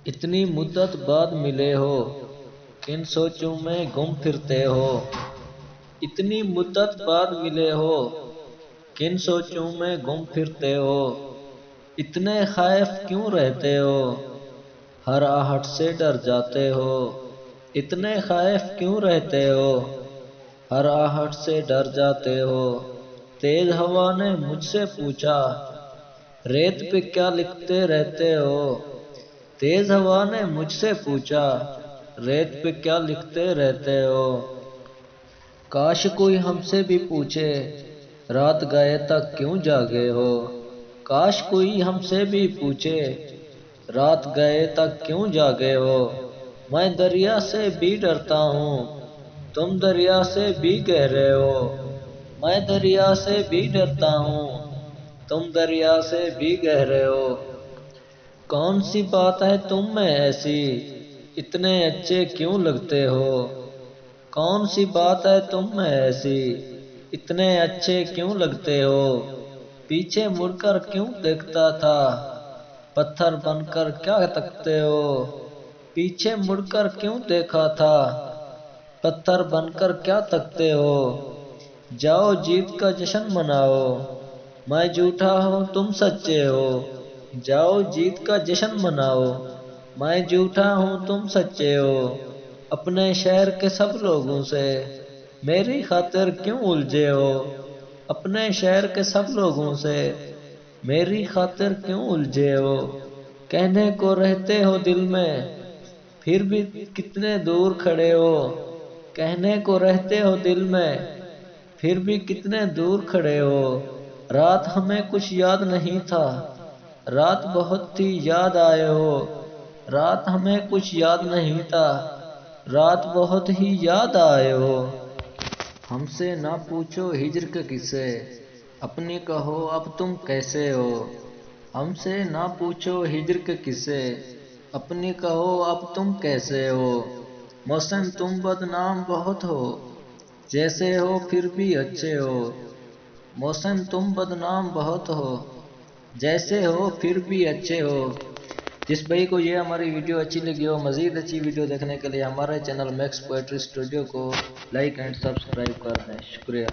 اتنی مدت بعد ملے ہو، کن سوچوں میں گم پھرتے ہو۔ اتنی مدت بعد ملے ہو، کن سوچوں میں گم پھرتے ہو۔ اتنے خائف کیوں رہتے ہو، ہر آہٹ سے ڈر جاتے ہو۔ اتنے خائف کیوں رہتے ہو، ہر آہٹ سے ڈر جاتے ہو۔ تیز ہوا نے مجھ سے پوچھا، ریت پہ کیا لکھتے رہتے ہو۔ تیز ہوا نے مجھ سے پوچھا، ریت پہ کیا لکھتے رہتے ہو۔ کاش کوئی ہم سے بھی پوچھے، رات گئے تک کیوں جاگے ہو۔ کاش کوئی ہم سے بھی پوچھے، رات گئے تک کیوں جاگے ہو۔ میں دریا سے بھی ڈرتا ہوں، تم دریا سے بھی گہرے ہو۔ میں دریا سے بھی ڈرتا ہوں، تم دریا سے بھی گہرے ہو۔ کون سی بات ہے تم میں ایسی، اتنے اچھے کیوں لگتے ہو۔ کون سی بات ہے تم میں ایسی، اتنے اچھے کیوں لگتے ہو۔ پیچھے مڑ کر کیوں دیکھتا تھا، پتھر بن کر کیا تکتے ہو۔ پیچھے مڑ کر کیوں دیکھا تھا، پتھر بن کر کیا تکتے ہو۔ جاؤ جیت کا جشن مناؤ، میں جھوٹا ہوں تم سچے ہو۔ جاؤ جیت کا جشن مناؤ، میں جھوٹا ہوں تم سچے ہو۔ اپنے شہر کے سب لوگوں سے میری خاطر کیوں الجھے ہو۔ اپنے شہر کے سب لوگوں سے میری خاطر کیوں الجھے ہو۔ کہنے کو رہتے ہو دل میں، پھر بھی کتنے دور کھڑے ہو۔ کہنے کو رہتے ہو دل میں، پھر بھی کتنے دور کھڑے ہو۔ رات ہمیں کچھ یاد نہیں تھا، رات بہت تھی یاد آئے ہو۔ رات ہمیں کچھ یاد نہیں تھا، رات بہت ہی یاد آئے ہو۔ ہم سے نہ پوچھو ہجر کے قصے، اپنی کہو اب تم کیسے ہو۔ ہم سے نہ پوچھو ہجر کے قصے، اپنی کہو اب تم کیسے ہو۔ محسن تم بدنام بہت ہو، جیسے ہو پھر بھی اچھے ہو۔ محسن تم بدنام بہت ہو، جیسے ہو پھر بھی اچھے ہو۔ جس بھائی کو یہ ہماری ویڈیو اچھی لگی ہو، مزید اچھی ویڈیو دیکھنے کے لیے ہمارے چینل میکس پوئٹری اسٹوڈیو کو لائک اینڈ سبسکرائب کر دیں۔ شکریہ۔